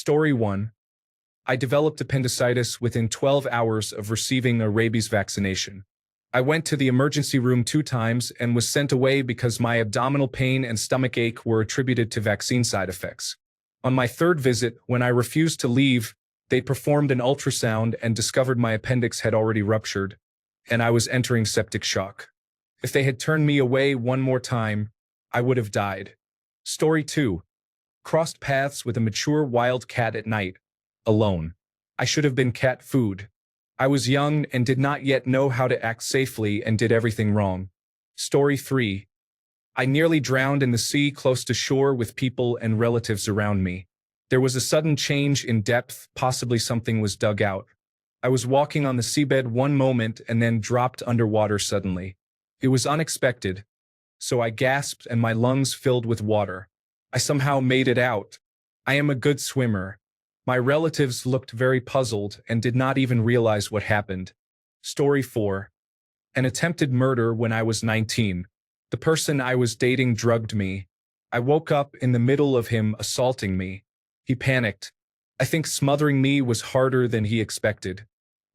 Story 1. I developed appendicitis within 12 hours of receiving a rabies vaccination. I went to the emergency room 2 times and was sent away because my abdominal pain and stomach ache were attributed to vaccine side effects. On my third visit, when I refused to leave, they performed an ultrasound and discovered my appendix had already ruptured, and I was entering septic shock. If they had turned me away one more time, I would have died. Story 2. Crossed paths with a mature wild cat at night, alone. I should have been cat food. I was young and did not yet know how to act safely and did everything wrong. Story 3. I nearly drowned in the sea close to shore with people and relatives around me. There was a sudden change in depth, possibly something was dug out. I was walking on the seabed one moment and then dropped underwater suddenly. It was unexpected, so I gasped and my lungs filled with water. I somehow made it out. I am a good swimmer. My relatives looked very puzzled and did not even realize what happened. Story 4. An attempted murder when I was 19. The person I was dating drugged me. I woke up in the middle of him assaulting me. He panicked. I think smothering me was harder than he expected.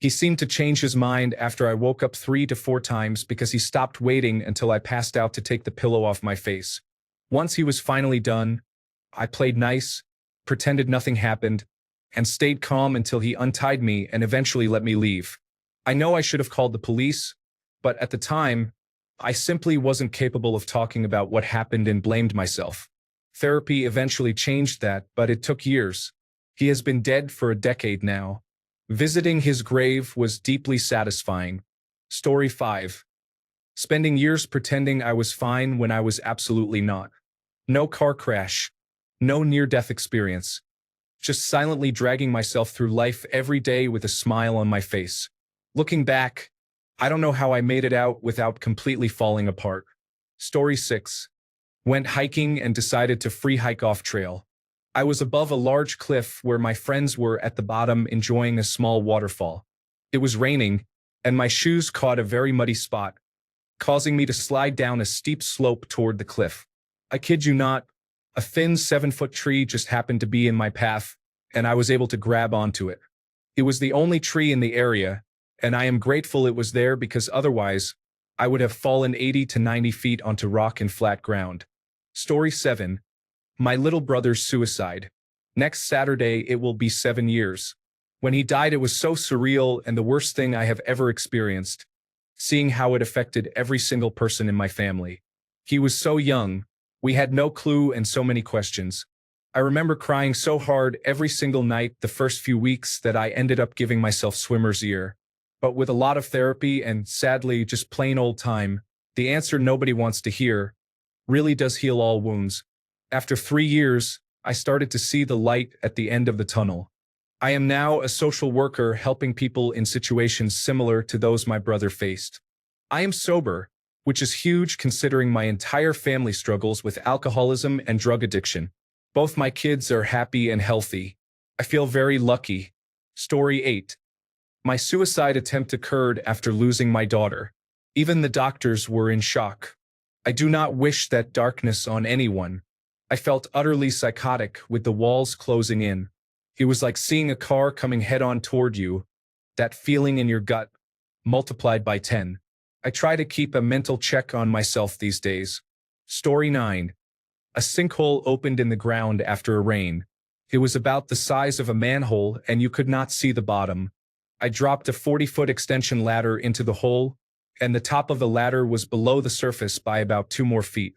He seemed to change his mind after I woke up 3 to 4 times because he stopped waiting until I passed out to take the pillow off my face. Once he was finally done, I played nice, pretended nothing happened, and stayed calm until he untied me and eventually let me leave. I know I should have called the police, but at the time, I simply wasn't capable of talking about what happened and blamed myself. Therapy eventually changed that, but it took years. He has been dead for a decade now. Visiting his grave was deeply satisfying. Story 5. Spending years pretending I was fine when I was absolutely not. No car crash. No near-death experience. Just silently dragging myself through life every day with a smile on my face. Looking back, I don't know how I made it out without completely falling apart. Story 6. Went hiking and decided to free hike off trail. I was above a large cliff where my friends were at the bottom enjoying a small waterfall. It was raining, and my shoes caught a very muddy spot, causing me to slide down a steep slope toward the cliff. I kid you not, a thin 7-foot tree just happened to be in my path, and I was able to grab onto it. It was the only tree in the area, and I am grateful it was there because otherwise, I would have fallen 80 to 90 feet onto rock and flat ground. Story 7. My little brother's suicide. Next Saturday, it will be 7 years. When he died, it was so surreal and the worst thing I have ever experienced, seeing how it affected every single person in my family. He was so young. We had no clue and so many questions. I remember crying so hard every single night the first few weeks that I ended up giving myself swimmer's ear. But with a lot of therapy and, sadly, just plain old time, the answer nobody wants to hear really does heal all wounds. After 3 years, I started to see the light at the end of the tunnel. I am now a social worker helping people in situations similar to those my brother faced. I am sober, which is huge considering my entire family struggles with alcoholism and drug addiction. Both my kids are happy and healthy. I feel very lucky. Story 8. My suicide attempt occurred after losing my daughter. Even the doctors were in shock. I do not wish that darkness on anyone. I felt utterly psychotic with the walls closing in. It was like seeing a car coming head-on toward you, that feeling in your gut, multiplied by 10. I try to keep a mental check on myself these days. Story 9. A sinkhole opened in the ground after a rain. It was about the size of a manhole and you could not see the bottom. I dropped a 40-foot extension ladder into the hole, and the top of the ladder was below the surface by about 2 more feet.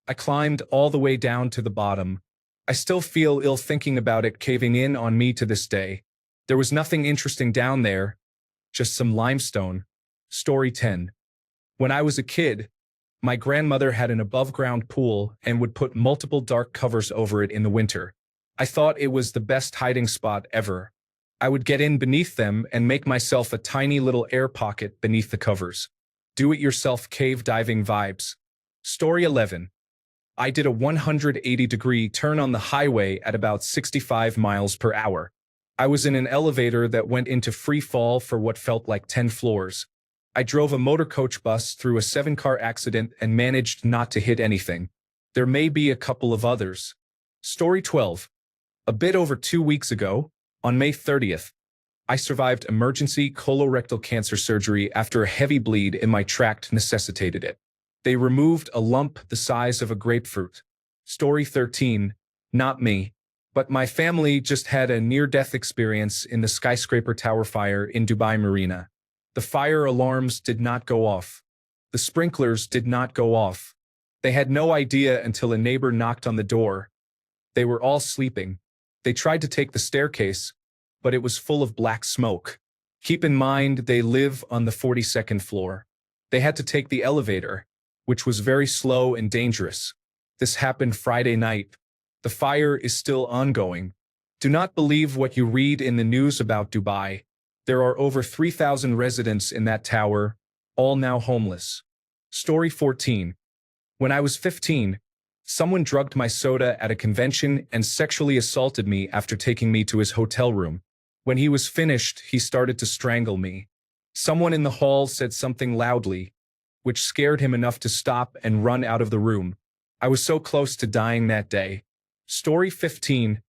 I climbed all the way down to the bottom. I still feel ill thinking about it caving in on me to this day. There was nothing interesting down there, just some limestone. Story 10. When I was a kid, my grandmother had an above-ground pool and would put multiple dark covers over it in the winter. I thought it was the best hiding spot ever. I would get in beneath them and make myself a tiny little air pocket beneath the covers. Do-it-yourself cave diving vibes. Story 11. I did a 180-degree turn on the highway at about 65 miles per hour. I was in an elevator that went into free fall for what felt like 10 floors. I drove a motor coach bus through a 7-car accident and managed not to hit anything. There may be a couple of others. Story 12. A bit over 2 weeks ago, on May 30th, I survived emergency colorectal cancer surgery after a heavy bleed in my tract necessitated it. They removed a lump the size of a grapefruit. Story 13. Not me, but my family just had a near-death experience in the skyscraper tower fire in Dubai Marina. The fire alarms did not go off. The sprinklers did not go off. They had no idea until a neighbor knocked on the door. They were all sleeping. They tried to take the staircase, but it was full of black smoke. Keep in mind they live on the 42nd floor. They had to take the elevator, which was very slow and dangerous. This happened Friday night. The fire is still ongoing. Do not believe what you read in the news about Dubai. There are over 3,000 residents in that tower, all now homeless. Story 14. When I was 15, someone drugged my soda at a convention and sexually assaulted me after taking me to his hotel room. When he was finished, he started to strangle me. Someone in the hall said something loudly, which scared him enough to stop and run out of the room. I was so close to dying that day. Story 15.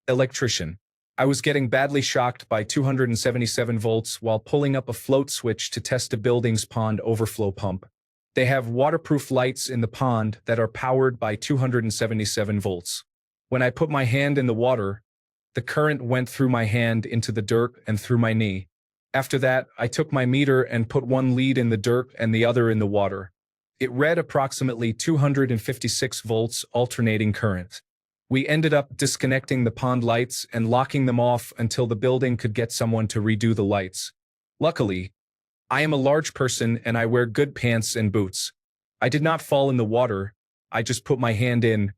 Electrician. I was getting badly shocked by 277 volts while pulling up a float switch to test a building's pond overflow pump. They have waterproof lights in the pond that are powered by 277 volts. When I put my hand in the water, the current went through my hand into the dirt and through my knee. After that, I took my meter and put one lead in the dirt and the other in the water. It read approximately 256 volts alternating current. We ended up disconnecting the pond lights and locking them off until the building could get someone to redo the lights. Luckily, I am a large person and I wear good pants and boots. I did not fall in the water. I just put my hand in,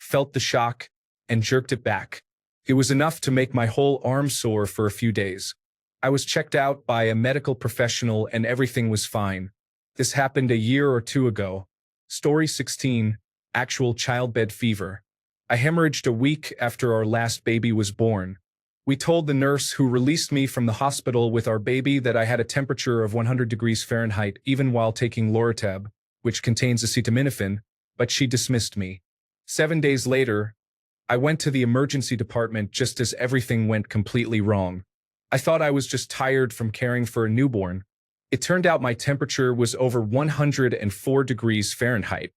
felt the shock, and jerked it back. It was enough to make my whole arm sore for a few days. I was checked out by a medical professional and everything was fine. This happened a year or two ago. Story 16. Actual childbed fever. I hemorrhaged a week after our last baby was born. We told the nurse who released me from the hospital with our baby that I had a temperature of 100 degrees Fahrenheit even while taking Loratab, which contains acetaminophen, but she dismissed me. 7 days later, I went to the emergency department just as everything went completely wrong. I thought I was just tired from caring for a newborn. It turned out my temperature was over 104 degrees Fahrenheit.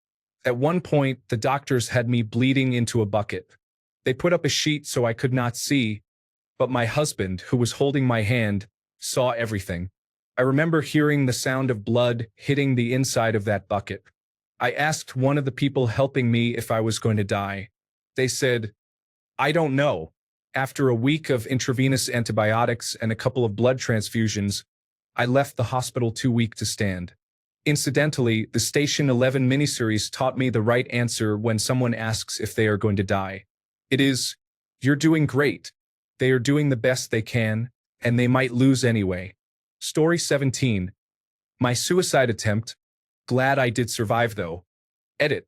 At one point, the doctors had me bleeding into a bucket. They put up a sheet so I could not see, but my husband, who was holding my hand, saw everything. I remember hearing the sound of blood hitting the inside of that bucket. I asked one of the people helping me if I was going to die. They said, "I don't know." After a week of intravenous antibiotics and a couple of blood transfusions, I left the hospital too weak to stand. Incidentally, the Station 11 miniseries taught me the right answer when someone asks if they are going to die. It is, "You're doing great. They are doing the best they can, and they might lose anyway." Story 17. My suicide attempt. Glad I did survive though. Edit.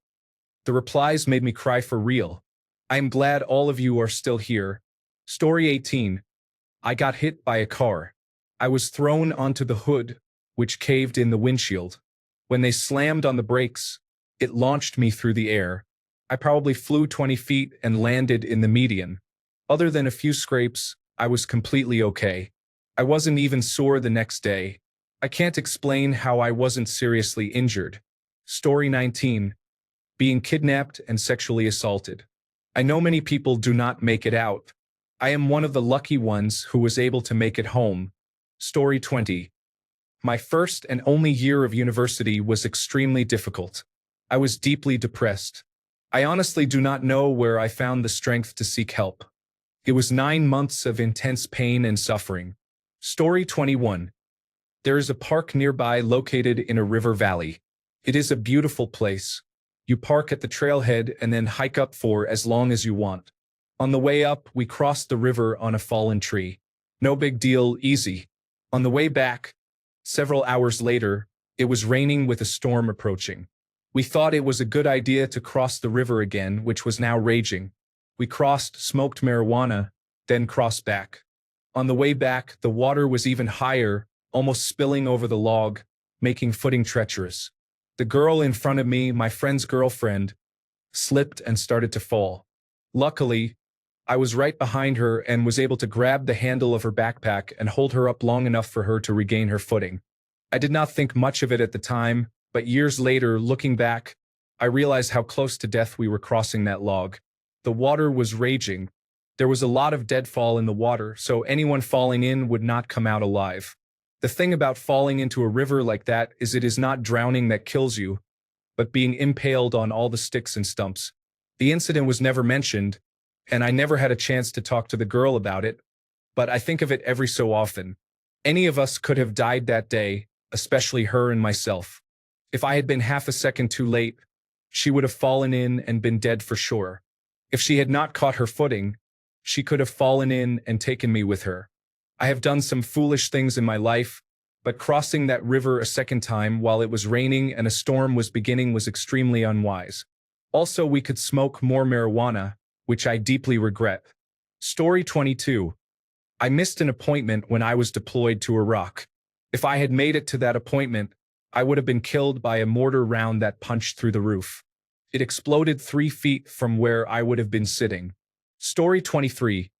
The replies made me cry for real. I am glad all of you are still here. Story 18. I got hit by a car. I was thrown onto the hood, which caved in the windshield. When they slammed on the brakes, it launched me through the air. I probably flew 20 feet and landed in the median. Other than a few scrapes, I was completely okay. I wasn't even sore the next day. I can't explain how I wasn't seriously injured. Story 19. Being kidnapped and sexually assaulted. I know many people do not make it out. I am one of the lucky ones who was able to make it home. Story 20. My first and only year of university was extremely difficult. I was deeply depressed. I honestly do not know where I found the strength to seek help. It was 9 months of intense pain and suffering. Story 21. There is a park nearby located in a river valley. It is a beautiful place. You park at the trailhead and then hike up for as long as you want. On the way up, we crossed the river on a fallen tree. No big deal, easy. On the way back, several hours later, it was raining with a storm approaching. We thought it was a good idea to cross the river again, which was now raging. We crossed, smoked marijuana, then crossed back. On the way back, the water was even higher, almost spilling over the log, making footing treacherous. The girl in front of me, my friend's girlfriend, slipped and started to fall. Luckily, I was right behind her and was able to grab the handle of her backpack and hold her up long enough for her to regain her footing. I did not think much of it at the time, but years later, looking back, I realized how close to death we were crossing that log. The water was raging. There was a lot of deadfall in the water, so anyone falling in would not come out alive. The thing about falling into a river like that is it is not drowning that kills you, but being impaled on all the sticks and stumps. The incident was never mentioned, and I never had a chance to talk to the girl about it, but I think of it every so often. Any of us could have died that day, especially her and myself. If I had been half a second too late, she would have fallen in and been dead for sure. If she had not caught her footing, she could have fallen in and taken me with her. I have done some foolish things in my life, but crossing that river a second time while it was raining and a storm was beginning was extremely unwise. Also, we could smoke more marijuana, which I deeply regret. Story 22. I missed an appointment when I was deployed to Iraq. If I had made it to that appointment, I would have been killed by a mortar round that punched through the roof. It exploded 3 feet from where I would have been sitting. Story 23.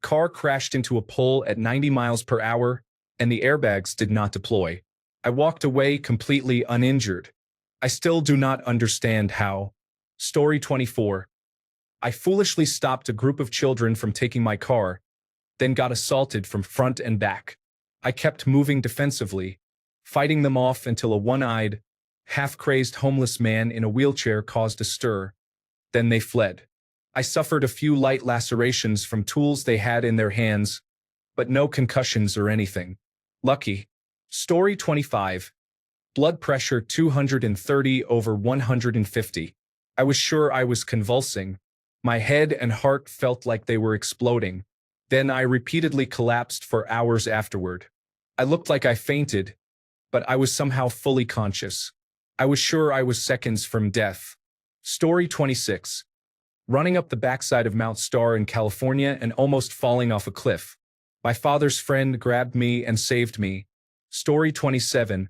Car crashed into a pole at 90 miles per hour, and the airbags did not deploy. I walked away completely uninjured. I still do not understand how. Story 24. I foolishly stopped a group of children from taking my car, then got assaulted from front and back. I kept moving defensively, fighting them off until a one-eyed, half-crazed homeless man in a wheelchair caused a stir. Then they fled. I suffered a few light lacerations from tools they had in their hands, but no concussions or anything. Lucky. Story 25. Blood pressure 230/150. I was sure I was convulsing. My head and heart felt like they were exploding. Then I repeatedly collapsed for hours afterward. I looked like I fainted, but I was somehow fully conscious. I was sure I was seconds from death. Story 26. Running up the backside of Mount Starr in California and almost falling off a cliff. My father's friend grabbed me and saved me. Story 27.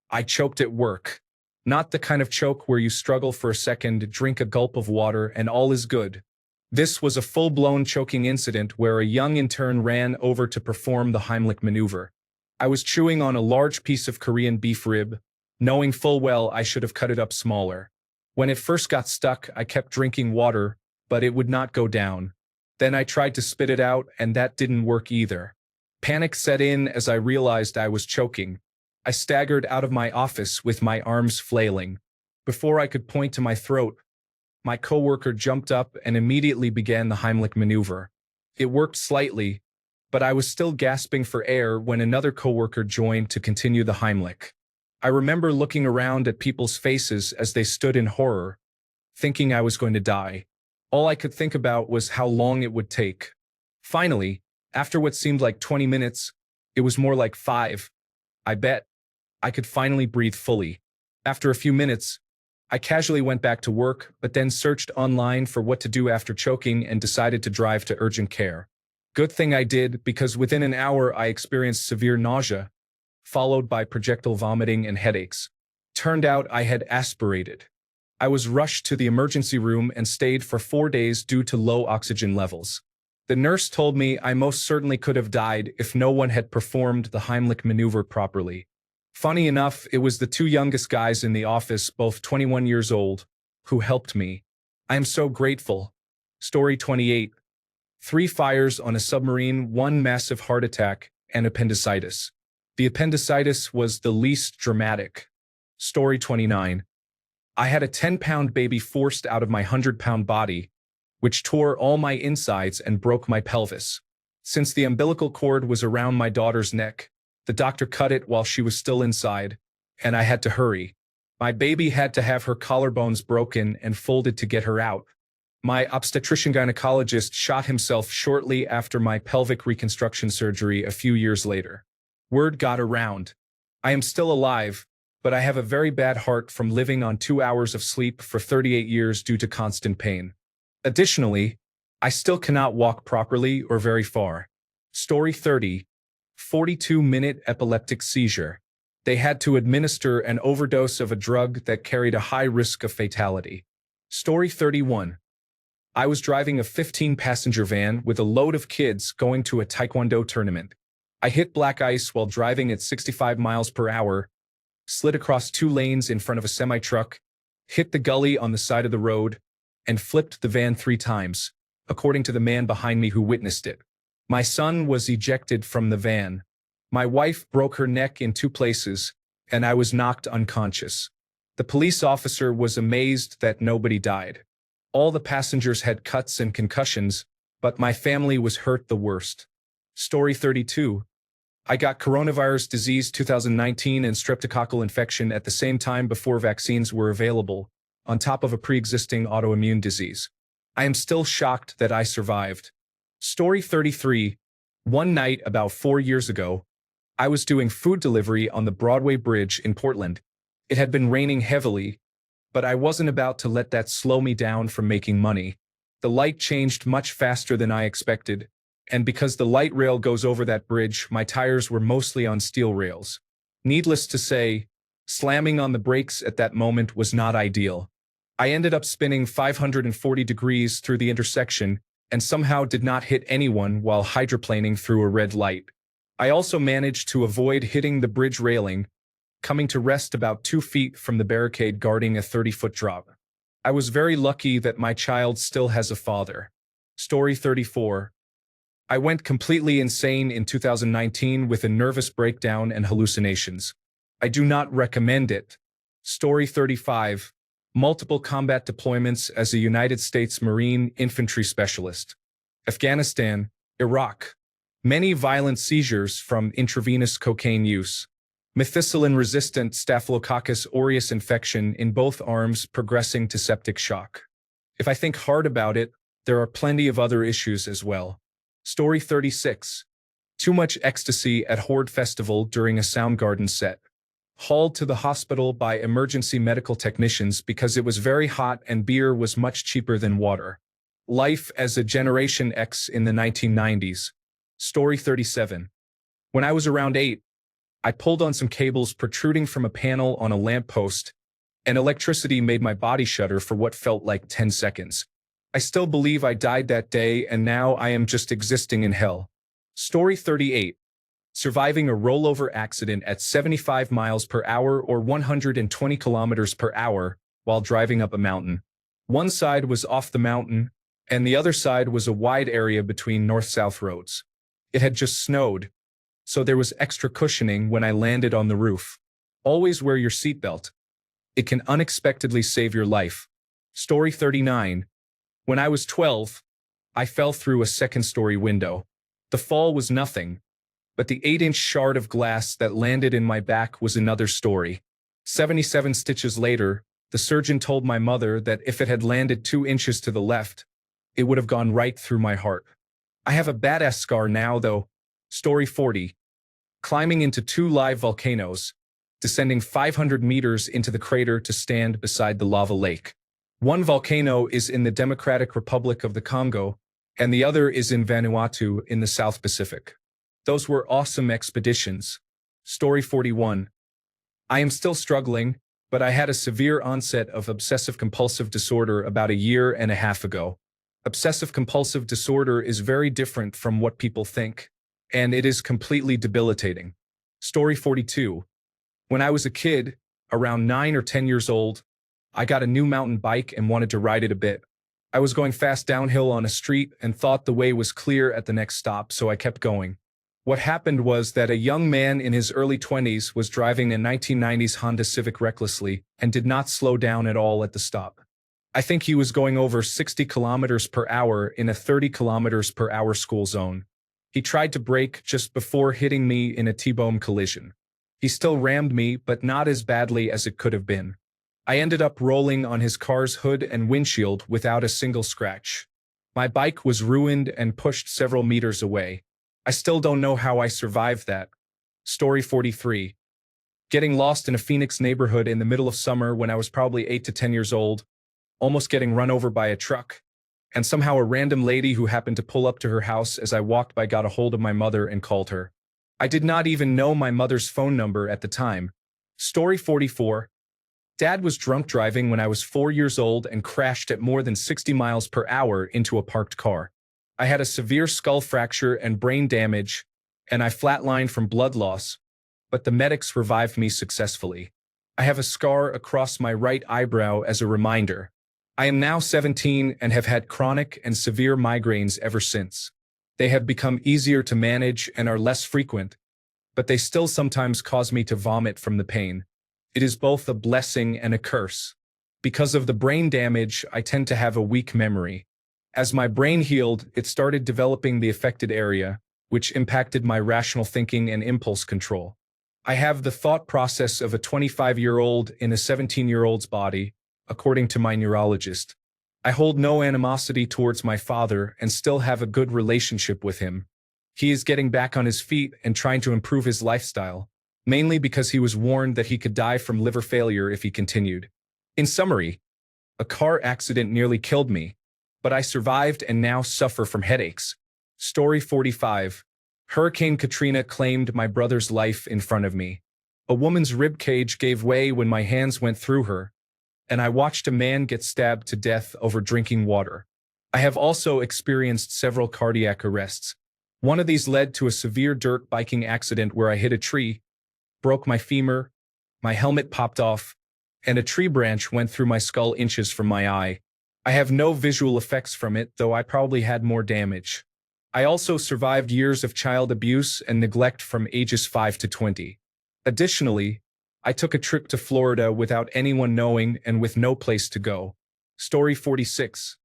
I choked at work. Not the kind of choke where you struggle for a second, drink a gulp of water, and all is good. This was a full-blown choking incident where a young intern ran over to perform the Heimlich maneuver. I was chewing on a large piece of Korean beef rib, knowing full well I should have cut it up smaller. When it first got stuck, I kept drinking water, but it would not go down. Then I tried to spit it out, and that didn't work either. Panic set in as I realized I was choking. I staggered out of my office with my arms flailing. Before I could point to my throat, my coworker jumped up and immediately began the Heimlich maneuver. It worked slightly, but I was still gasping for air when another coworker joined to continue the Heimlich. I remember looking around at people's faces as they stood in horror, thinking I was going to die. All I could think about was how long it would take. Finally, after what seemed like 20 minutes, it was more like 5. I bet. I could finally breathe fully. After a few minutes, I casually went back to work, but then searched online for what to do after choking and decided to drive to urgent care. Good thing I did, because within an hour I experienced severe nausea, followed by projectile vomiting and headaches. Turned out I had aspirated. I was rushed to the emergency room and stayed for 4 days due to low oxygen levels. The nurse told me I most certainly could have died if no one had performed the Heimlich maneuver properly. Funny enough, it was the 2 youngest guys in the office, both 21 years old, who helped me. I am so grateful. Story 28. 3 fires on a submarine, 1 massive heart attack, and appendicitis. The appendicitis was the least dramatic. Story 29. I had a 10-pound baby forced out of my 100-pound body, which tore all my insides and broke my pelvis. Since the umbilical cord was around my daughter's neck, the doctor cut it while she was still inside, and I had to hurry. My baby had to have her collarbones broken and folded to get her out. My obstetrician-gynecologist shot himself shortly after my pelvic reconstruction surgery a few years later. Word got around. I am still alive, but I have a very bad heart from living on 2 hours of sleep for 38 years due to constant pain. Additionally, I still cannot walk properly or very far. Story 30. 42-minute epileptic seizure. They had to administer an overdose of a drug that carried a high risk of fatality. Story 31. I was driving a 15-passenger van with a load of kids going to a taekwondo tournament. I hit black ice while driving at 65 miles per hour, slid across 2 lanes in front of a semi-truck, hit the gully on the side of the road, and flipped the van 3 times, according to the man behind me who witnessed it. My son was ejected from the van. My wife broke her neck in 2 places, and I was knocked unconscious. The police officer was amazed that nobody died. All the passengers had cuts and concussions, but my family was hurt the worst. Story 32. I got coronavirus disease 2019 and streptococcal infection at the same time before vaccines were available, on top of a pre-existing autoimmune disease. I am still shocked that I survived. Story 33. One night about 4 years ago, I was doing food delivery on the Broadway Bridge in Portland. It had been raining heavily, but I wasn't about to let that slow me down from making money. The light changed much faster than I expected, and because the light rail goes over that bridge, my tires were mostly on steel rails. Needless to say, slamming on the brakes at that moment was not ideal. I ended up spinning 540 degrees through the intersection and somehow did not hit anyone while hydroplaning through a red light. I also managed to avoid hitting the bridge railing, coming to rest about 2 feet from the barricade guarding a 30-foot drop. I was very lucky that my child still has a father. Story 34. I went completely insane in 2019 with a nervous breakdown and hallucinations. I do not recommend it. Story 35. Multiple combat deployments as a United States Marine infantry specialist. Afghanistan, Iraq. Many violent seizures from intravenous cocaine use. Methicillin-resistant Staphylococcus aureus infection in both arms progressing to septic shock. If I think hard about it, there are plenty of other issues as well. Story 36. Too much ecstasy at Horde Festival during a Soundgarden set. Hauled to the hospital by emergency medical technicians because it was very hot and beer was much cheaper than water. Life as a Generation X in the 1990s. Story 37. When I was around 8, I pulled on some cables protruding from a panel on a lamppost, and electricity made my body shudder for what felt like 10 seconds. I still believe I died that day, and now I am just existing in hell. Story 38. Surviving a rollover accident at 75 miles per hour or 120 kilometers per hour while driving up a mountain. One side was off the mountain, and the other side was a wide area between north-south roads. It had just snowed, so there was extra cushioning when I landed on the roof. Always wear your seatbelt. It can unexpectedly save your life. Story 39. When I was 12, I fell through a second-story window. The fall was nothing, but the 8-inch shard of glass that landed in my back was another story. 77 stitches later, the surgeon told my mother that if it had landed 2 inches to the left, it would have gone right through my heart. I have a badass scar now, though. Story 40. Climbing into 2 live volcanoes, descending 500 meters into the crater to stand beside the lava lake. One volcano is in the Democratic Republic of the Congo, and the other is in Vanuatu in the South Pacific. Those were awesome expeditions. Story 41. I am still struggling, but I had a severe onset of obsessive-compulsive disorder about 1.5 years ago. Obsessive-compulsive disorder is very different from what people think, and it is completely debilitating. Story 42. When I was a kid, around 9 or 10 years old, I got a new mountain bike and wanted to ride it a bit. I was going fast downhill on a street and thought the way was clear at the next stop, so I kept going. What happened was that a young man in his early 20s was driving a 1990s Honda Civic recklessly and did not slow down at all at the stop. I think he was going over 60 kilometers per hour in a 30 kilometers per hour school zone. He tried to brake just before hitting me in a T-bone collision. He still rammed me, but not as badly as it could have been. I ended up rolling on his car's hood and windshield without a single scratch. My bike was ruined and pushed several meters away. I still don't know how I survived that. Story 43. Getting lost in a Phoenix neighborhood in the middle of summer when I was probably 8 to 10 years old, almost getting run over by a truck, and somehow a random lady who happened to pull up to her house as I walked by got a hold of my mother and called her. I did not even know my mother's phone number at the time. Story 44. Dad was drunk driving when I was 4 years old and crashed at more than 60 miles per hour into a parked car. I had a severe skull fracture and brain damage, and I flatlined from blood loss, but the medics revived me successfully. I have a scar across my right eyebrow as a reminder. I am now 17 and have had chronic and severe migraines ever since. They have become easier to manage and are less frequent, but they still sometimes cause me to vomit from the pain. It is both a blessing and a curse. Because of the brain damage, I tend to have a weak memory. As my brain healed, it started developing the affected area, which impacted my rational thinking and impulse control. I have the thought process of a 25-year-old in a 17-year-old's body, according to my neurologist. I hold no animosity towards my father and still have a good relationship with him. He is getting back on his feet and trying to improve his lifestyle, mainly because he was warned that he could die from liver failure if he continued. In summary, a car accident nearly killed me, but I survived and now suffer from headaches. Story 45. Hurricane Katrina claimed my brother's life in front of me. A woman's rib cage gave way when my hands went through her, and I watched a man get stabbed to death over drinking water. I have also experienced several cardiac arrests. One of these led to a severe dirt biking accident where I hit a tree, broke my femur, my helmet popped off, and a tree branch went through my skull inches from my eye. I have no visual effects from it, though I probably had more damage. I also survived years of child abuse and neglect from ages 5 to 20. Additionally, I took a trip to Florida without anyone knowing and with no place to go. Story 46.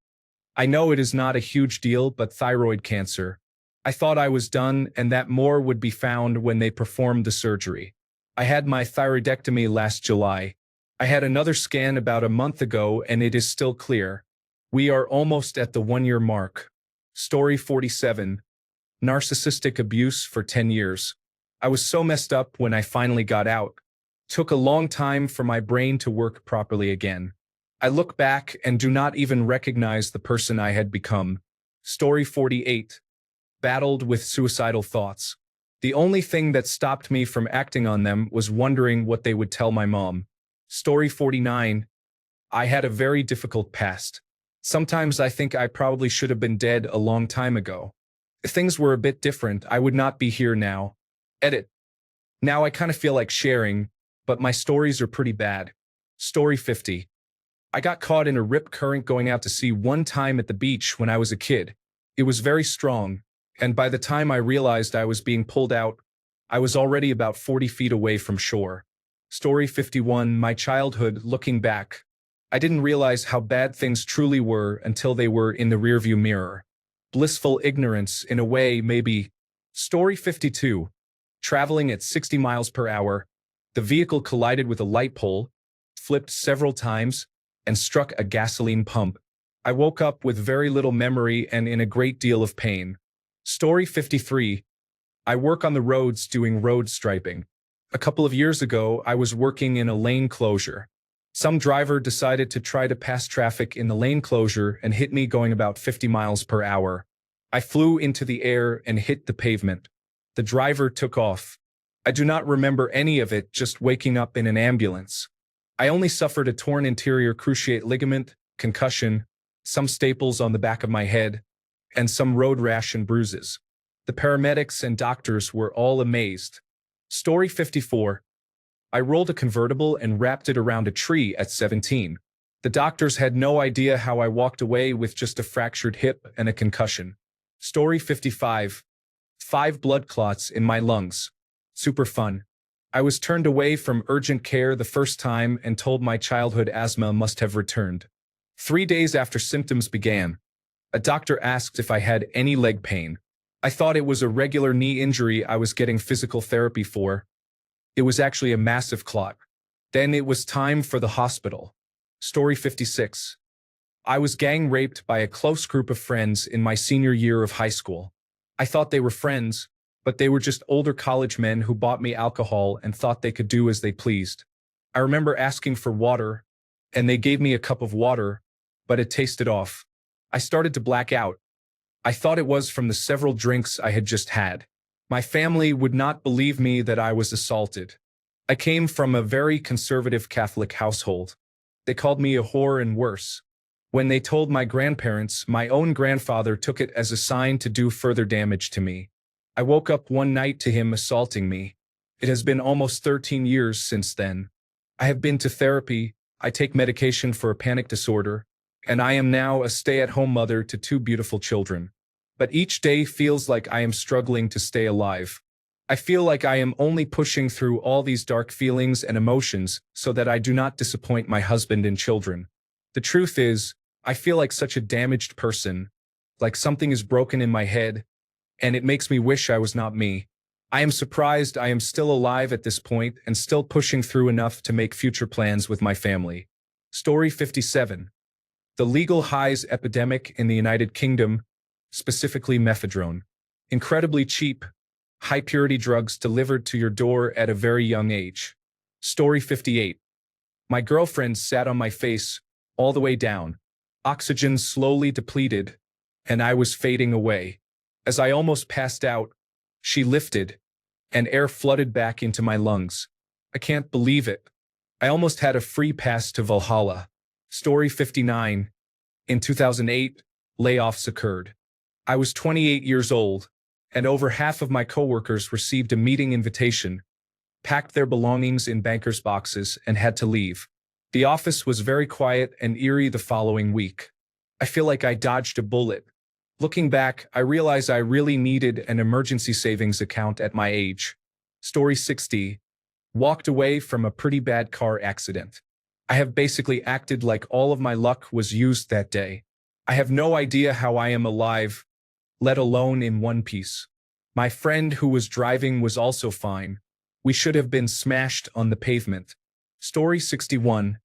I know it is not a huge deal, but thyroid cancer. I thought I was done and that more would be found when they performed the surgery. I had my thyroidectomy last July. I had another scan about a month ago and it is still clear. We are almost at the 1-year mark. Story 47. Narcissistic abuse for 10 years. I was so messed up when I finally got out. Took a long time for my brain to work properly again. I look back and do not even recognize the person I had become. Story 48. Battled with suicidal thoughts. The only thing that stopped me from acting on them was wondering what they would tell my mom. Story 49. I had a very difficult past. Sometimes I think I probably should have been dead a long time ago. If things were a bit different, I would not be here now. Edit. Now I kind of feel like sharing, but my stories are pretty bad. Story 50. I got caught in a rip current going out to sea one time at the beach when I was a kid. It was very strong, and by the time I realized I was being pulled out, I was already about 40 feet away from shore. Story 51. My childhood, looking back. I didn't realize how bad things truly were until they were in the rearview mirror. Blissful ignorance, in a way, maybe. Story 52. Traveling at 60 miles per hour. The vehicle collided with a light pole, flipped several times, and struck a gasoline pump. I woke up with very little memory and in a great deal of pain. Story 53. I work on the roads doing road striping. A couple of years ago, I was working in a lane closure. Some driver decided to try to pass traffic in the lane closure and hit me going about 50 miles per hour. I flew into the air and hit the pavement. The driver took off. I do not remember any of it, just waking up in an ambulance. I only suffered a torn anterior cruciate ligament, concussion, some staples on the back of my head, and some road rash and bruises. The paramedics and doctors were all amazed. Story 54. I rolled a convertible and wrapped it around a tree at 17. The doctors had no idea how I walked away with just a fractured hip and a concussion. Story 55. 5 blood clots in my lungs. Super fun. I was turned away from urgent care the first time and told my childhood asthma must have returned. 3 days after symptoms began, a doctor asked if I had any leg pain. I thought it was a regular knee injury I was getting physical therapy for. It was actually a massive clot. Then it was time for the hospital. Story 56. I was gang raped by a close group of friends in my senior year of high school. I thought they were friends, but they were just older college men who bought me alcohol and thought they could do as they pleased. I remember asking for water, and they gave me a cup of water, but it tasted off. I started to black out. I thought it was from the several drinks I had just had. My family would not believe me that I was assaulted. I came from a very conservative Catholic household. They called me a whore and worse. When they told my grandparents, my own grandfather took it as a sign to do further damage to me. I woke up one night to him assaulting me. It has been almost 13 years since then. I have been to therapy, I take medication for a panic disorder, and I am now a stay-at-home mother to two beautiful children. But each day feels like I am struggling to stay alive. I feel like I am only pushing through all these dark feelings and emotions so that I do not disappoint my husband and children. The truth is, I feel like such a damaged person, like something is broken in my head, and it makes me wish I was not me. I am surprised I am still alive at this point and still pushing through enough to make future plans with my family. Story 57. The legal highs epidemic in the United Kingdom, specifically methadone. Incredibly cheap, high-purity drugs delivered to your door at a very young age. Story 58. My girlfriend sat on my face, all the way down. Oxygen slowly depleted, and I was fading away. As I almost passed out, she lifted, and air flooded back into my lungs. I can't believe it. I almost had a free pass to Valhalla. Story 59. In 2008, layoffs occurred. I was 28 years old, and over half of my coworkers received a meeting invitation, packed their belongings in bankers' boxes, and had to leave. The office was very quiet and eerie the following week. I feel like I dodged a bullet. Looking back, I realize I really needed an emergency savings account at my age. Story 60. Walked away from a pretty bad car accident. I have basically acted like all of my luck was used that day. I have no idea how I am alive, let alone in one piece. My friend who was driving was also fine. We should have been smashed on the pavement. Story 61.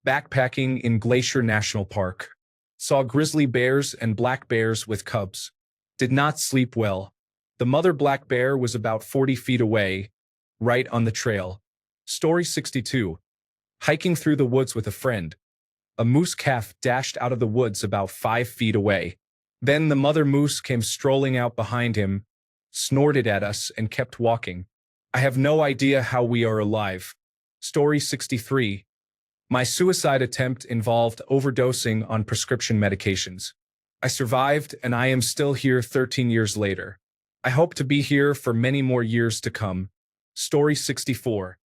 Backpacking in Glacier National Park. Saw grizzly bears and black bears with cubs. Did not sleep well. The mother black bear was about 40 feet away, right on the trail. Story 62. Hiking through the woods with a friend. A moose calf dashed out of the woods about 5 feet away. Then the mother moose came strolling out behind him, snorted at us, and kept walking. I have no idea how we are alive. Story 63. My suicide attempt involved overdosing on prescription medications. I survived, and I am still here 13 years later. I hope to be here for many more years to come. Story 64.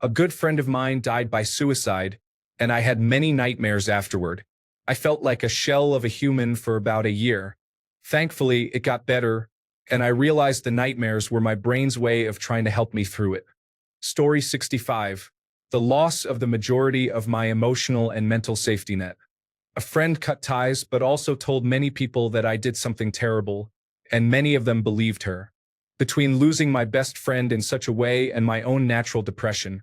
A good friend of mine died by suicide, and I had many nightmares afterward. I felt like a shell of a human for about a year. Thankfully, it got better, and I realized the nightmares were my brain's way of trying to help me through it. Story 65. The loss of the majority of my emotional and mental safety net. A friend cut ties but also told many people that I did something terrible, and many of them believed her. Between losing my best friend in such a way and my own natural depression,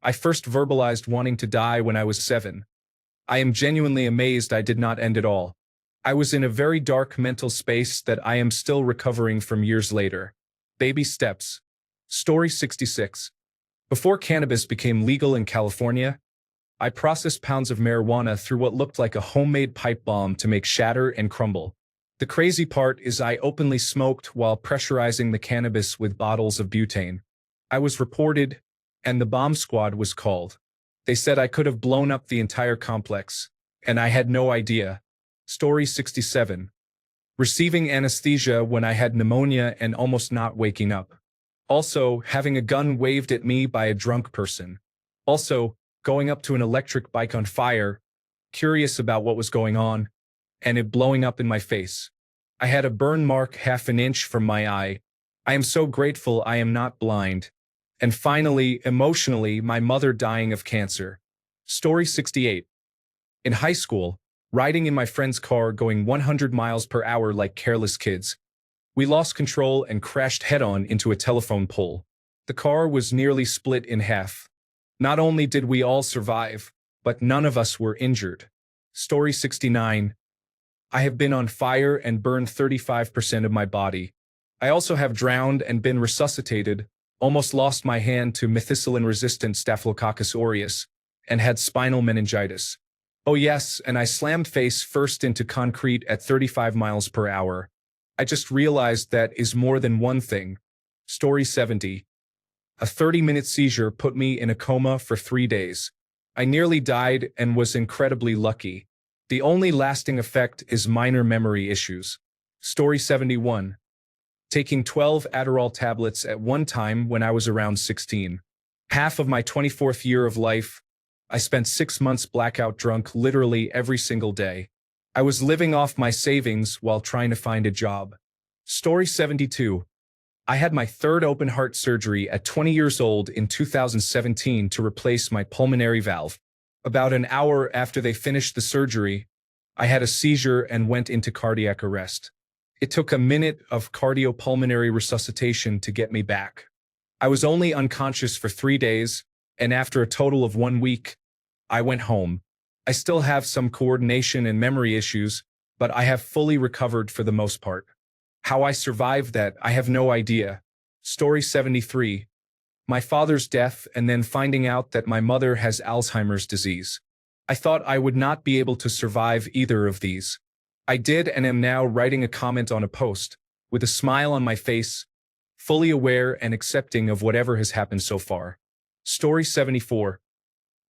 I first verbalized wanting to die when I was 7. I am genuinely amazed I did not end it all. I was in a very dark mental space that I am still recovering from years later. Baby steps. Story 66. Before cannabis became legal in California, I processed pounds of marijuana through what looked like a homemade pipe bomb to make shatter and crumble. The crazy part is I openly smoked while pressurizing the cannabis with bottles of butane. I was reported, and the bomb squad was called. They said I could have blown up the entire complex, and I had no idea. Story 67. Receiving anesthesia when I had pneumonia and almost not waking up. Also, having a gun waved at me by a drunk person. Also, going up to an electric bike on fire, curious about what was going on, and it blowing up in my face. I had a burn mark half an inch from my eye. I am so grateful I am not blind. And finally, emotionally, my mother dying of cancer. Story 68. In high school, riding in my friend's car going 100 miles per hour like careless kids, we lost control and crashed head-on into a telephone pole. The car was nearly split in half. Not only did we all survive, but none of us were injured. Story 69. I have been on fire and burned 35% of my body. I also have drowned and been resuscitated, almost lost my hand to methicillin-resistant Staphylococcus aureus, and had spinal meningitis. Oh yes, and I slammed face first into concrete at 35 miles per hour. I just realized that is more than one thing. Story 70. A 30-minute seizure put me in a coma for 3 days. I nearly died and was incredibly lucky. The only lasting effect is minor memory issues. Story 71. Taking 12 Adderall tablets at one time when I was around 16. Half of my 24th year of life, I spent 6 months blackout drunk literally every single day. I was living off my savings while trying to find a job. Story 72. I had my third open heart surgery at 20 years old in 2017 to replace my pulmonary valve. About an hour after they finished the surgery, I had a seizure and went into cardiac arrest. It took a minute of cardiopulmonary resuscitation to get me back. I was only unconscious for 3 days, and after a total of 1 week, I went home. I still have some coordination and memory issues, but I have fully recovered for the most part. How I survived that, I have no idea. Story 73. My father's death and then finding out that my mother has Alzheimer's disease. I thought I would not be able to survive either of these. I did and am now writing a comment on a post, with a smile on my face, fully aware and accepting of whatever has happened so far. Story 74.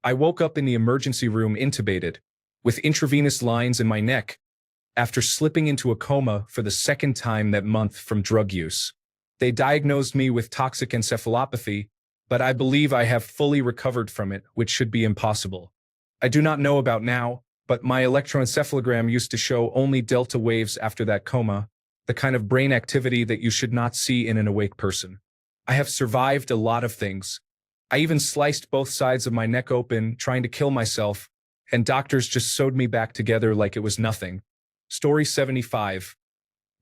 I woke up in the emergency room intubated, with intravenous lines in my neck, after slipping into a coma for the second time that month from drug use. They diagnosed me with toxic encephalopathy, but I believe I have fully recovered from it, which should be impossible. I do not know about now, but my electroencephalogram used to show only delta waves after that coma, the kind of brain activity that you should not see in an awake person. I have survived a lot of things. I even sliced both sides of my neck open, trying to kill myself, and doctors just sewed me back together like it was nothing. Story 75.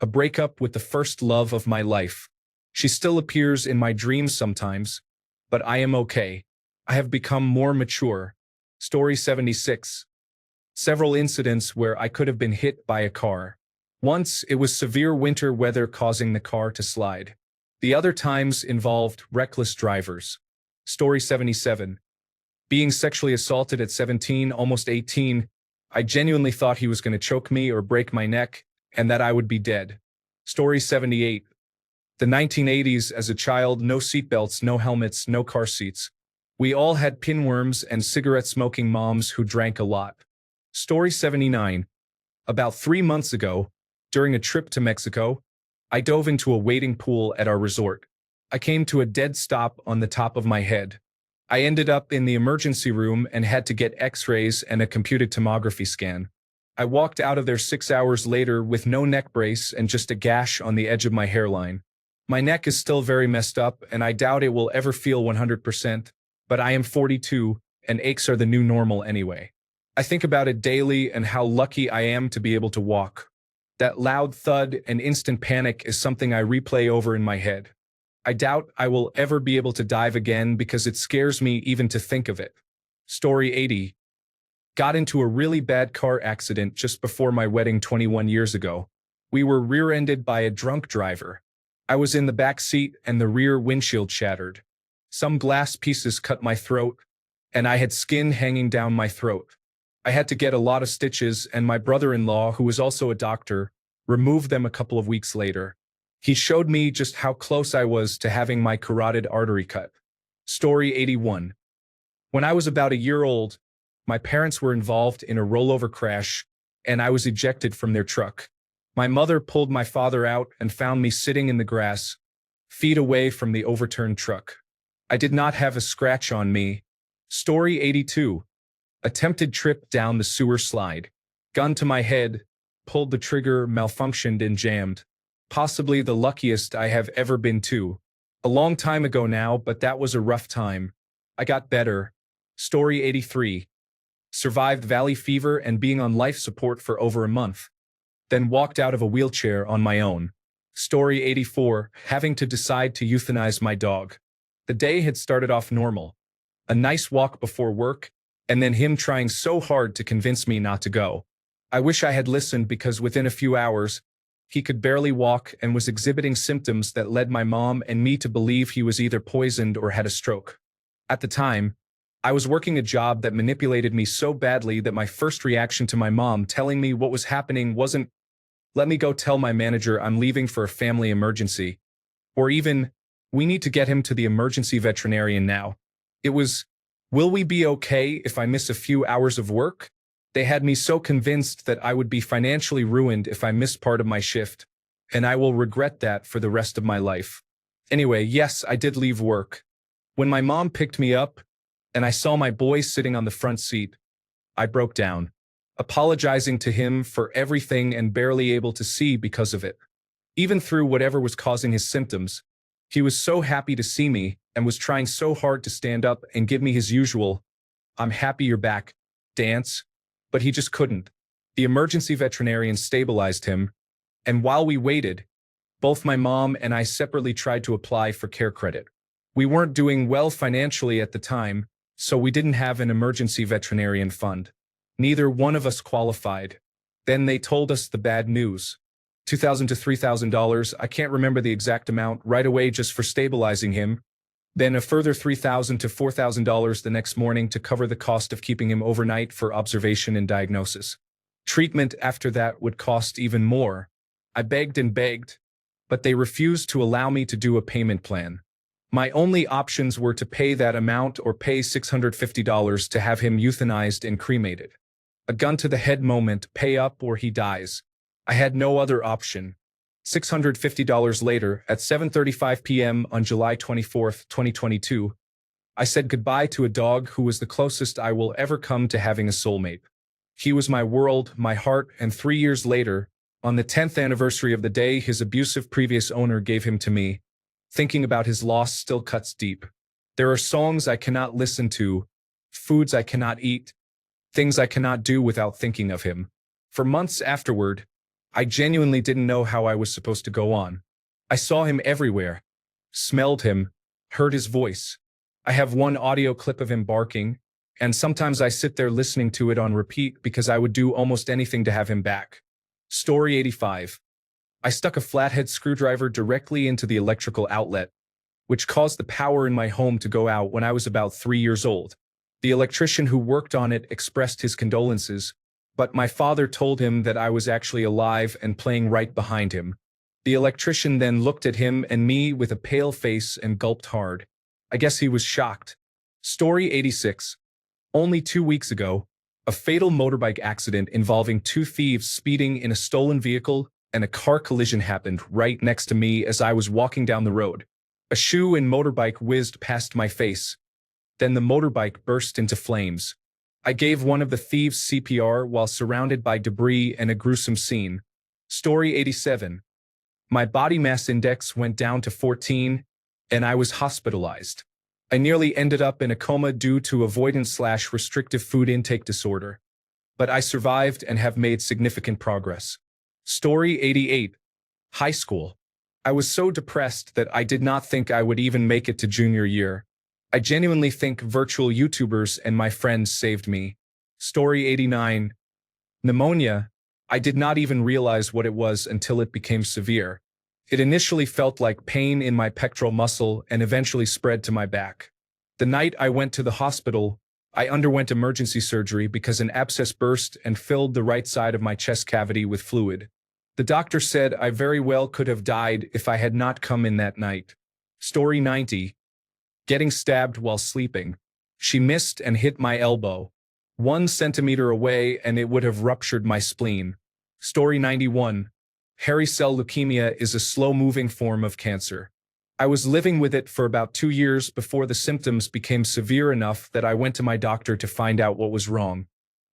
A breakup with the first love of my life. She still appears in my dreams sometimes, but I am okay. I have become more mature. Story 76. Several incidents where I could have been hit by a car. Once, it was severe winter weather causing the car to slide. The other times involved reckless drivers. Story 77. Being sexually assaulted at 17, almost 18, I genuinely thought he was going to choke me or break my neck, and that I would be dead. Story 78. The 1980s, as a child, no seatbelts, no helmets, no car seats. We all had pinworms and cigarette-smoking moms who drank a lot. Story 79. About 3 months ago, during a trip to Mexico, I dove into a wading pool at our resort. I came to a dead stop on the top of my head. I ended up in the emergency room and had to get x-rays and a computed tomography scan. I walked out of there 6 hours later with no neck brace and just a gash on the edge of my hairline. My neck is still very messed up, and I doubt it will ever feel 100%, but I am 42, and aches are the new normal anyway. I think about it daily and how lucky I am to be able to walk. That loud thud and instant panic is something I replay over in my head. I doubt I will ever be able to dive again because it scares me even to think of it. Story 80. Got into a really bad car accident just before my wedding 21 years ago. We were rear-ended by a drunk driver. I was in the back seat and the rear windshield shattered. Some glass pieces cut my throat, and I had skin hanging down my throat. I had to get a lot of stitches, and my brother-in-law, who was also a doctor, removed them a couple of weeks later. He showed me just how close I was to having my carotid artery cut. Story 81. When I was about a year old, my parents were involved in a rollover crash, and I was ejected from their truck. My mother pulled my father out and found me sitting in the grass, feet away from the overturned truck. I did not have a scratch on me. Story 82. Attempted trip down the sewer slide. Gun to my head, pulled the trigger, malfunctioned and jammed. Possibly the luckiest I have ever been to. A long time ago now, but that was a rough time. I got better. Story 83. Survived valley fever and being on life support for over a month. Then walked out of a wheelchair on my own. Story 84. Having to decide to euthanize my dog. The day had started off normal. A nice walk before work, and then him trying so hard to convince me not to go. I wish I had listened because within a few hours, he could barely walk and was exhibiting symptoms that led my mom and me to believe he was either poisoned or had a stroke. At the time, I was working a job that manipulated me so badly that my first reaction to my mom telling me what was happening wasn't, "Let me go tell my manager I'm leaving for a family emergency," or even, We need to get him to the emergency veterinarian now. It was, will we be okay if I miss a few hours of work? They had me so convinced that I would be financially ruined if I missed part of my shift, and I will regret that for the rest of my life. Anyway, yes, I did leave work. When my mom picked me up, and I saw my boy sitting on the front seat, I broke down, apologizing to him for everything and barely able to see because of it. Even through whatever was causing his symptoms, he was so happy to see me and was trying so hard to stand up and give me his usual, "I'm happy you're back" dance, but he just couldn't. The emergency veterinarian stabilized him, and while we waited, both my mom and I separately tried to apply for care credit. We weren't doing well financially at the time, so we didn't have an emergency veterinarian fund. Neither one of us qualified. Then they told us the bad news. $2,000 to $3,000, I can't remember the exact amount, right away just for stabilizing him. Then a further $3,000 to $4,000 the next morning to cover the cost of keeping him overnight for observation and diagnosis. Treatment after that would cost even more. I begged and begged, but they refused to allow me to do a payment plan. My only options were to pay that amount or pay $650 to have him euthanized and cremated. A gun to the head moment, pay up or he dies. I had no other option. $650 later, at 7:35 p.m. on July 24, 2022, I said goodbye to a dog who was the closest I will ever come to having a soulmate. He was my world, my heart, and 3 years later, on the 10th anniversary of the day his abusive previous owner gave him to me, thinking about his loss still cuts deep. There are songs I cannot listen to, foods I cannot eat, things I cannot do without thinking of him. For months afterward, I genuinely didn't know how I was supposed to go on. I saw him everywhere, smelled him, heard his voice. I have one audio clip of him barking, and sometimes I sit there listening to it on repeat because I would do almost anything to have him back. Story 85. I stuck a flathead screwdriver directly into the electrical outlet, which caused the power in my home to go out when I was about 3 years old. The electrician who worked on it expressed his condolences, but my father told him that I was actually alive and playing right behind him. The electrician then looked at him and me with a pale face and gulped hard. I guess he was shocked. Story 86. Only 2 weeks ago, a fatal motorbike accident involving 2 thieves speeding in a stolen vehicle and a car collision happened right next to me as I was walking down the road. A shoe and motorbike whizzed past my face. Then the motorbike burst into flames. I gave one of the thieves CPR while surrounded by debris and a gruesome scene. Story 87. My body mass index went down to 14, and I was hospitalized. I nearly ended up in a coma due to avoidance/restrictive food intake disorder. But I survived and have made significant progress. Story 88. High school. I was so depressed that I did not think I would even make it to junior year. I genuinely think virtual YouTubers and my friends saved me. Story 89. Pneumonia. I did not even realize what it was until it became severe. It initially felt like pain in my pectoral muscle and eventually spread to my back. The night I went to the hospital, I underwent emergency surgery because an abscess burst and filled the right side of my chest cavity with fluid. The doctor said I very well could have died if I had not come in that night. Story 90. Getting stabbed while sleeping. She missed and hit my elbow. 1 centimeter away and it would have ruptured my spleen. Story 91. Hairy cell leukemia is a slow-moving form of cancer. I was living with it for about 2 years before the symptoms became severe enough that I went to my doctor to find out what was wrong.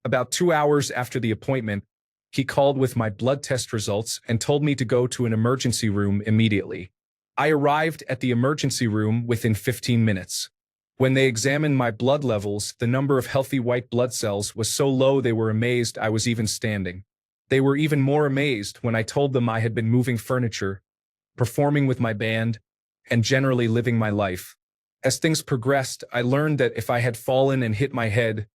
About 2 hours after the appointment, he called with my blood test results and told me to go to an emergency room immediately. I arrived at the emergency room within 15 minutes. When they examined my blood levels, the number of healthy white blood cells was so low they were amazed I was even standing. They were even more amazed when I told them I had been moving furniture, performing with my band, and generally living my life. As things progressed, I learned that if I had fallen and hit my head,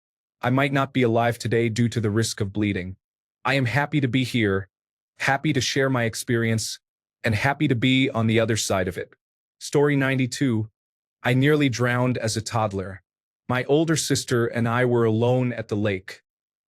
I might not be alive today due to the risk of bleeding. I am happy to be here, happy to share my experience, and happy to be on the other side of it. Story 92. I nearly drowned as a toddler. My older sister and I were alone at the lake.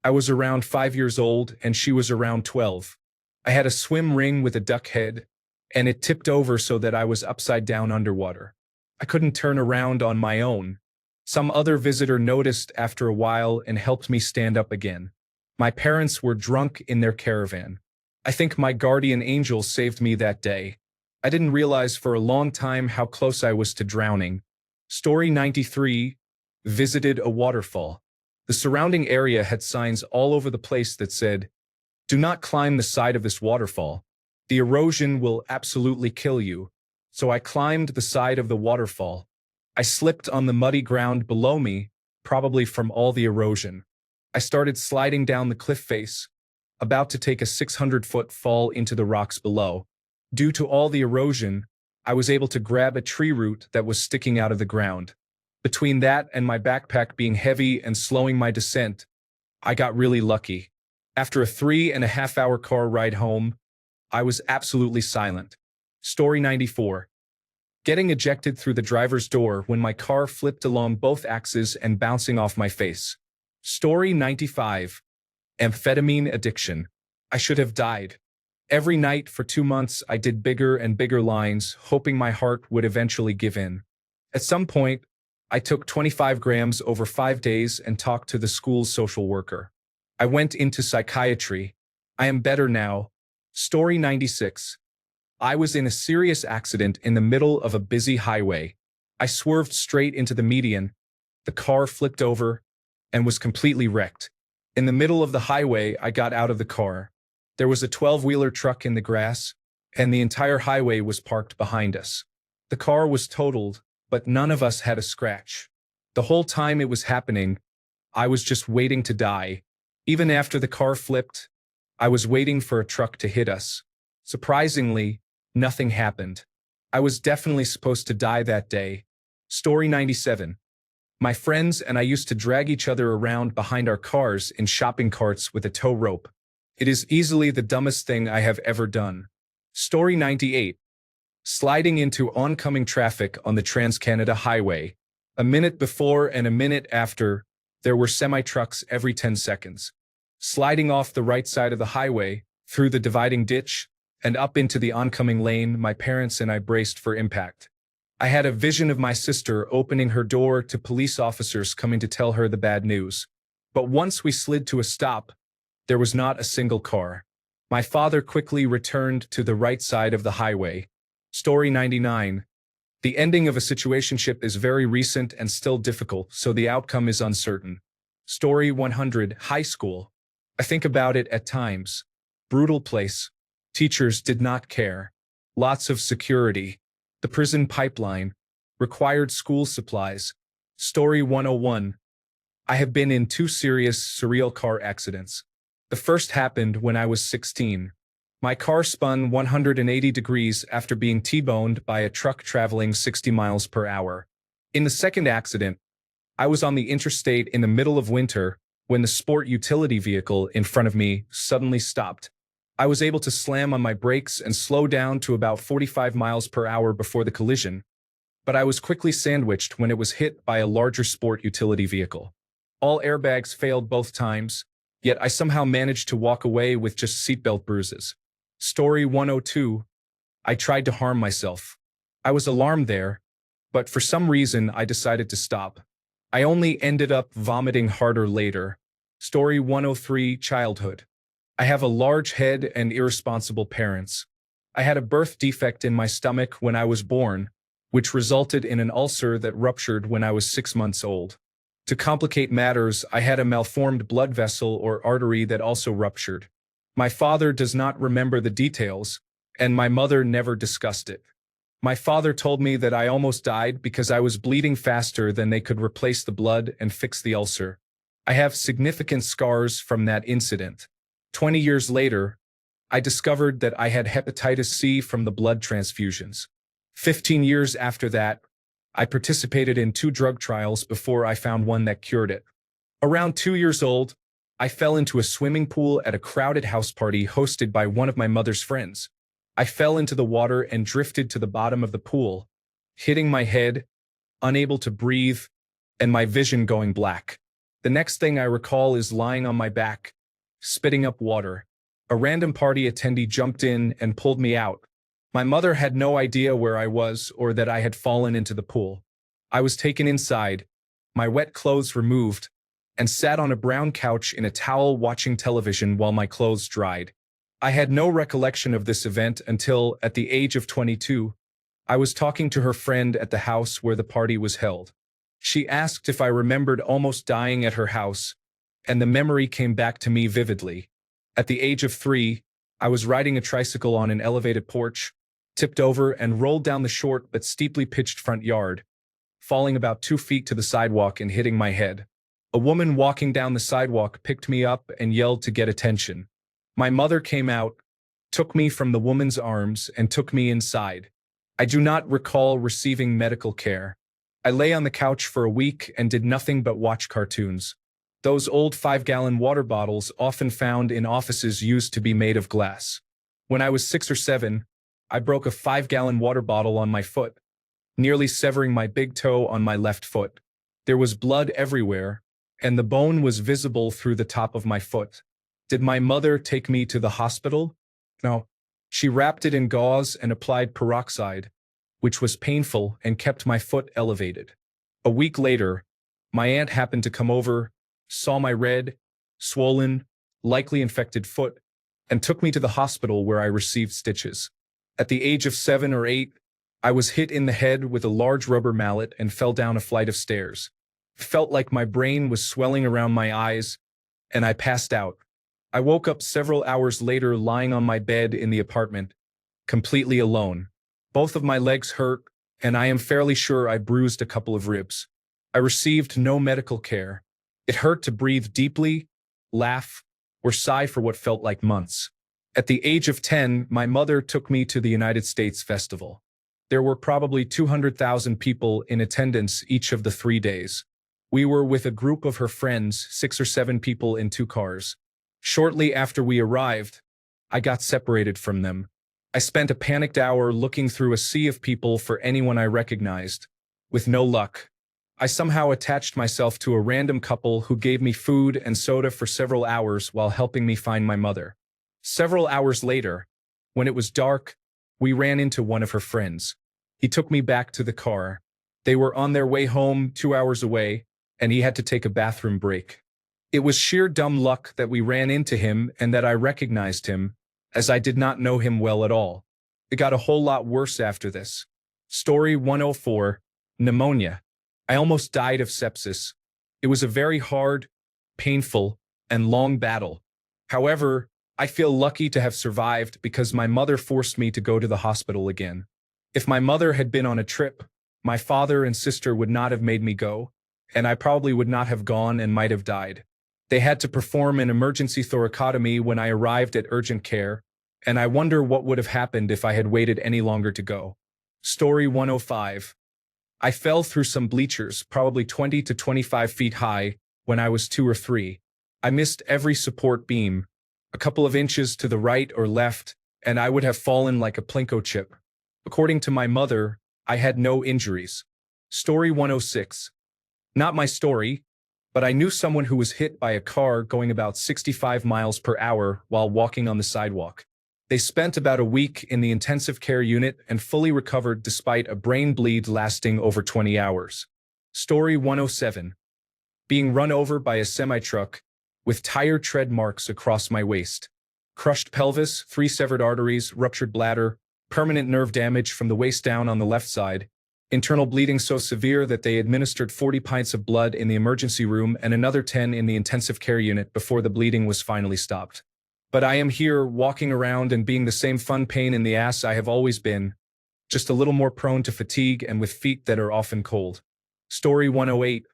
I was around 5 years old and she was around 12. I had a swim ring with a duck head, and it tipped over so that I was upside down underwater. I couldn't turn around on my own. Some other visitor noticed after a while and helped me stand up again. My parents were drunk in their caravan. I think my guardian angel saved me that day. I didn't realize for a long time how close I was to drowning. Story 93. Visited a waterfall. The surrounding area had signs all over the place that said, "Do not climb the side of this waterfall. The erosion will absolutely kill you." So I climbed the side of the waterfall. I slipped on the muddy ground below me, probably from all the erosion. I started sliding down the cliff face, about to take a 600-foot fall into the rocks below. Due to all the erosion, I was able to grab a tree root that was sticking out of the ground. Between that and my backpack being heavy and slowing my descent, I got really lucky. After a 3.5-hour car ride home, I was absolutely silent. Story 94. Getting ejected through the driver's door when my car flipped along both axes and bouncing off my face. Story 95. Amphetamine addiction. I should have died. Every night for 2 months, I did bigger and bigger lines, hoping my heart would eventually give in. At some point, I took 25 grams over 5 days and talked to the school's social worker. I went into psychiatry. I am better now. Story 96. I was in a serious accident in the middle of a busy highway. I swerved straight into the median. The car flipped over and was completely wrecked. In the middle of the highway, I got out of the car. There was a 12-wheeler truck in the grass, and the entire highway was parked behind us. The car was totaled, but none of us had a scratch. The whole time it was happening, I was just waiting to die. Even after the car flipped, I was waiting for a truck to hit us. Surprisingly, nothing happened. I was definitely supposed to die that day. Story 97. My friends and I used to drag each other around behind our cars in shopping carts with a tow rope. It is easily the dumbest thing I have ever done. Story 98. Sliding into oncoming traffic on the Trans-Canada Highway. A minute before and a minute after, there were semi-trucks every 10 seconds. Sliding off the right side of the highway, through the dividing ditch, and up into the oncoming lane, my parents and I braced for impact. I had a vision of my sister opening her door to police officers coming to tell her the bad news. But once we slid to a stop, there was not a single car. My father quickly returned to the right side of the highway. Story 99. The ending of a situationship is very recent and still difficult, so the outcome is uncertain. Story 100. High school. I think about it at times. Brutal place. Teachers did not care. Lots of security. The prison pipeline. Required school supplies. Story 101. I have been in 2 serious, surreal car accidents. The first happened when I was 16. My car spun 180 degrees after being T-boned by a truck traveling 60 miles per hour. In the second accident, I was on the interstate in the middle of winter when the sport utility vehicle in front of me suddenly stopped. I was able to slam on my brakes and slow down to about 45 miles per hour before the collision, but I was quickly sandwiched when it was hit by a larger sport utility vehicle. All airbags failed both times, yet I somehow managed to walk away with just seatbelt bruises. Story 102. I tried to harm myself. I was alarmed there, but for some reason I decided to stop. I only ended up vomiting harder later. Story 103. Childhood. I have a large head and irresponsible parents. I had a birth defect in my stomach when I was born, which resulted in an ulcer that ruptured when I was 6 months old. To complicate matters, I had a malformed blood vessel or artery that also ruptured. My father does not remember the details, and my mother never discussed it. My father told me that I almost died because I was bleeding faster than they could replace the blood and fix the ulcer. I have significant scars from that incident. 20 years later, I discovered that I had hepatitis C from the blood transfusions. 15 years after that, I participated in 2 drug trials before I found one that cured it. Around 2 years old, I fell into a swimming pool at a crowded house party hosted by one of my mother's friends. I fell into the water and drifted to the bottom of the pool, hitting my head, unable to breathe, and my vision going black. The next thing I recall is lying on my back, spitting up water. A random party attendee jumped in and pulled me out, My mother had no idea where I was or that I had fallen into the pool. I was taken inside, my wet clothes removed, and sat on a brown couch in a towel watching television while my clothes dried. I had no recollection of this event until, at the age of 22, I was talking to her friend at the house where the party was held. She asked if I remembered almost dying at her house, and the memory came back to me vividly. At the age of 3, I was riding a tricycle on an elevated porch, tipped over and rolled down the short but steeply pitched front yard, falling about 2 feet to the sidewalk and hitting my head. A woman walking down the sidewalk picked me up and yelled to get attention. My mother came out, took me from the woman's arms, and took me inside. I do not recall receiving medical care. I lay on the couch for a week and did nothing but watch cartoons. Those old 5-gallon water bottles often found in offices used to be made of glass. When I was 6 or 7, I broke a 5-gallon water bottle on my foot, nearly severing my big toe on my left foot. There was blood everywhere, and the bone was visible through the top of my foot. Did my mother take me to the hospital? No. She wrapped it in gauze and applied peroxide, which was painful and kept my foot elevated. A week later, my aunt happened to come over, saw my red, swollen, likely infected foot, and took me to the hospital where I received stitches. At the age of 7 or 8, I was hit in the head with a large rubber mallet and fell down a flight of stairs. Felt like my brain was swelling around my eyes, and I passed out. I woke up several hours later lying on my bed in the apartment, completely alone. Both of my legs hurt, and I am fairly sure I bruised a couple of ribs. I received no medical care. It hurt to breathe deeply, laugh, or sigh for what felt like months. At the age of 10, my mother took me to the United States Festival. There were probably 200,000 people in attendance each of the 3 days. We were with a group of her friends, 6 or 7 people in 2 cars. Shortly after we arrived, I got separated from them. I spent a panicked hour looking through a sea of people for anyone I recognized. With no luck, I somehow attached myself to a random couple who gave me food and soda for several hours while helping me find my mother. Several hours later, when it was dark, we ran into one of her friends. He took me back to the car. They were on their way home 2 hours away, and he had to take a bathroom break. It was sheer dumb luck that we ran into him and that I recognized him, as I did not know him well at all. It got a whole lot worse after this. Story 104, Pneumonia. I almost died of sepsis. It was a very hard, painful, and long battle. However, I feel lucky to have survived because my mother forced me to go to the hospital again. If my mother had been on a trip, my father and sister would not have made me go, and I probably would not have gone and might have died. They had to perform an emergency thoracotomy when I arrived at urgent care, and I wonder what would have happened if I had waited any longer to go. Story 105. I fell through some bleachers, probably 20 to 25 feet high, when I was 2 or 3. I missed every support beam, a couple of inches to the right or left, and I would have fallen like a Plinko chip. According to my mother, I had no injuries. Story 106. Not my story, but I knew someone who was hit by a car going about 65 miles per hour while walking on the sidewalk. They spent about a week in the intensive care unit and fully recovered despite a brain bleed lasting over 20 hours. Story 107. Being run over by a semi-truck with tire tread marks across my waist. Crushed pelvis, 3 severed arteries, ruptured bladder, permanent nerve damage from the waist down on the left side, internal bleeding so severe that they administered 40 pints of blood in the emergency room and another 10 in the intensive care unit before the bleeding was finally stopped. But I am here, walking around and being the same fun pain in the ass I have always been, just a little more prone to fatigue and with feet that are often cold. Story 108.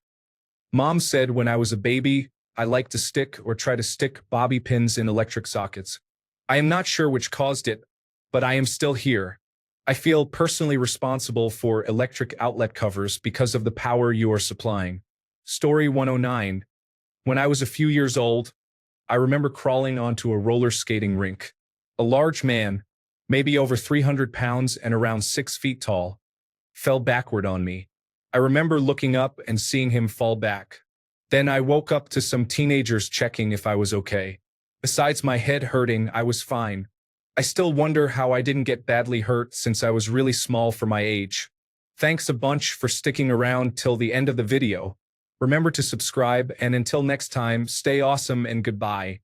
Mom said when I was a baby, I liked to stick or try to stick bobby pins in electric sockets. I am not sure which caused it, but I am still here. I feel personally responsible for electric outlet covers because of the power you are supplying. Story 109. When I was a few years old, I remember crawling onto a roller skating rink. A large man, maybe over 300 pounds and around 6 feet tall, fell backward on me. I remember looking up and seeing him fall back. Then I woke up to some teenagers checking if I was okay. Besides my head hurting, I was fine. I still wonder how I didn't get badly hurt since I was really small for my age. Thanks a bunch for sticking around till the end of the video. Remember to subscribe, and until next time, stay awesome and goodbye.